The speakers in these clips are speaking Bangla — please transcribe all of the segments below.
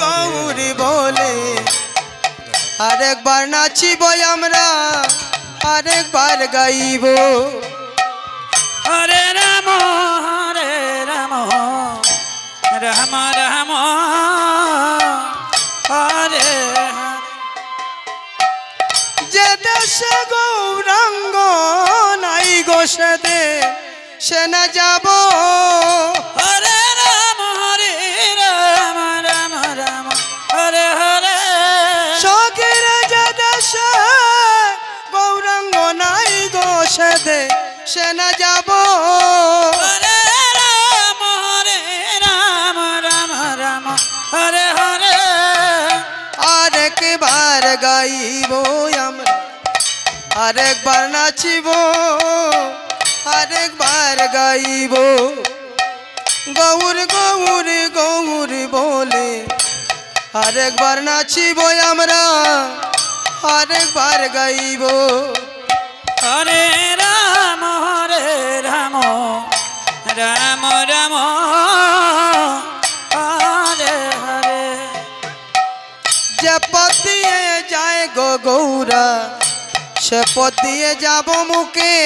গৌরী বলে আরেকবার নাচিব আমরা আরেকবার গাইব হরে রাম রাম রাম হরে যে দেশে গৌরাঙ্গ নাই গো সে না যাব হরে রাম রাম রাম হরে হরে সখীর যে দেশে গৌরাঙ্গ নাই গো সে না যাব হরে রাম রাম রাম হরে হরে আরেকবার গাইব আমরা আরেকবার নাচিব আরেকবার গাইব গৌর গৌর গৌর বলে আরেকবার নাচিব আমরা আরেকবার গাইব হরে রাম রাম রাম হরে হরে যে পথ দিয়ে যায় গো গৌরা সে পথ দিয়ে যাব মুখে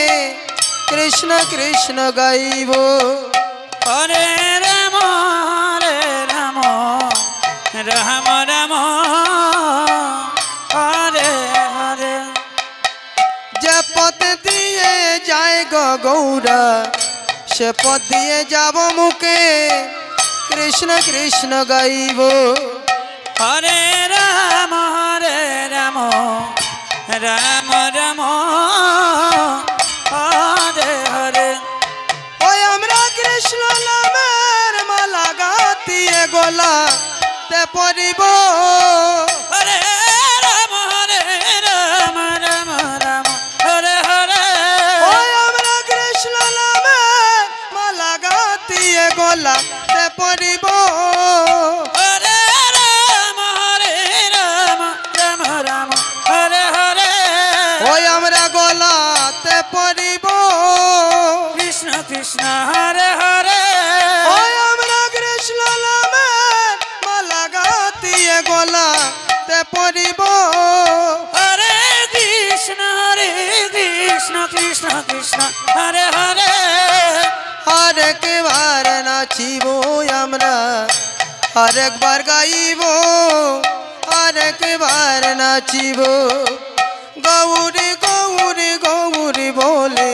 কৃষ্ণ কৃষ্ণ গাইব হরে রাম রাম রাম রাম হরে হরে যে পথ দিয়ে যায় গো গৌরা সে পথ দিয়ে যাব মুখে কৃষ্ণ কৃষ্ণ গাইব হরে রাম রাম রাম রাম হরে হরে ওই আমরা কৃষ্ণ নামের মালা গাতিয়ে গোলা তে পড়িব হরে রাম রাম রাম হরে হরে ওই আমরা কৃষ্ণ নামের মালা গাতিয়ে গোলা তে পড়িব হরে রাম রাম রাম হরে হরে ওই আমরা গোলাতে পড়িব কৃষ্ণ কৃষ্ণ হরে হরে ওই আমরা কৃষ্ণ নামের মালা গাতিয়ে গোলাতে পড়িব হরে কৃষ্ণ কৃষ্ণ কৃষ্ণ হরে হরে আরেকবার নাচিব আমরা আরেকবার গাইব আরেকবার নাচিব গৌরী গৌরী গৌরী বলে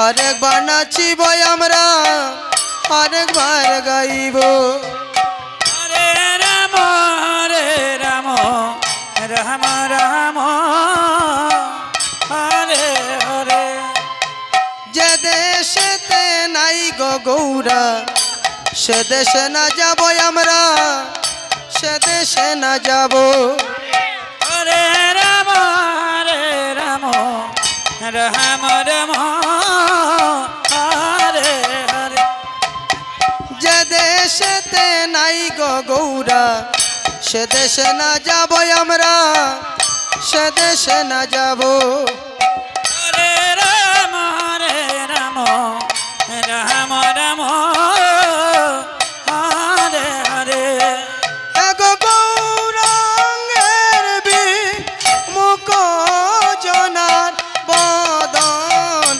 আরেকবার নাচিব আমরা আরেকবার গাইব হরে রাম রাম রাম হরে হরে যে দেশেতে নাই গো গৌরা সে দেশে না যাব আমরা সে দেশে না যাব হরে রাম রাম রাম রাম হরে হরে যে দেশেতে নাই গো গৌরা সে দেশে না যাব আমরা সে দেশে না যাব হরে রাম রাম রাম রাম হরে হরে এগো গৌরাঙ্গের মুখ জনার বদন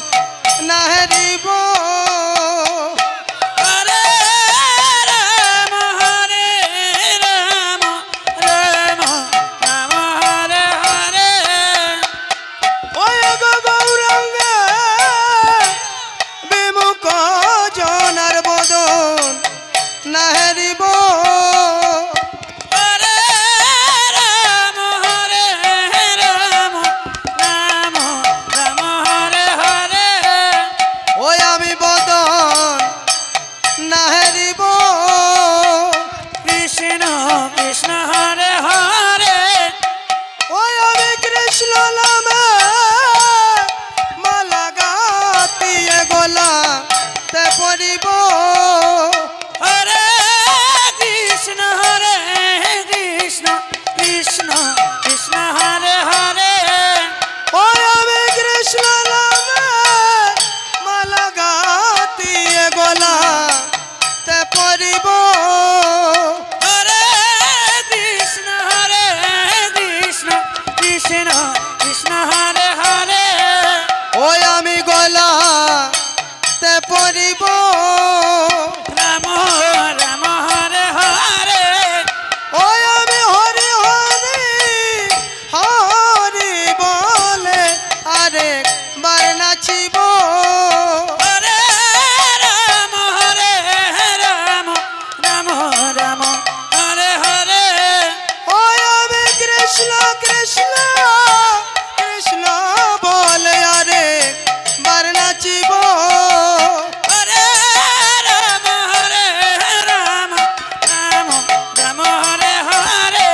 নাহরিব হরে রাম রাম রাম হরে হরে ও পড়িব রাম রাম হরে হরে ওই আমি হরি হরি হরি বলে আরেকবার নাচিব হরে রাম রাম রাম হরে হরে ওই আমি কৃষ্ণ কৃষ্ণ কৃষ্ণ বলে আরেকবার নাচিব হরে রাম রাম রাম হরে হরে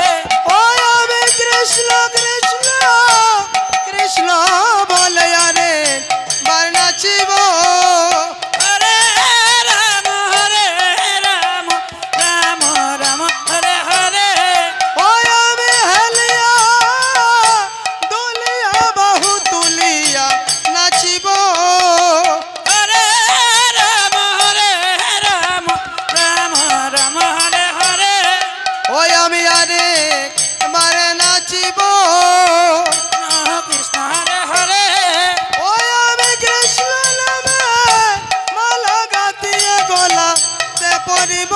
ওই আমি কৃষ্ণ কৃষ্ণ কৃষ্ণ বলে আরেকবার নাচিব হরে রাম রাম রাম হরে হরে ওই আমি হেলিয়া দুলিয়া বাহু তুলিয়া নাচিব হরে রাম রাম রাম হরে হরে ওই আমি আরেকবার নাচিব কৃষ্ণ হরে হরে ওই আমি কৃষ্ণ নামে মালা গাতিয়ে গলাতে পড়িব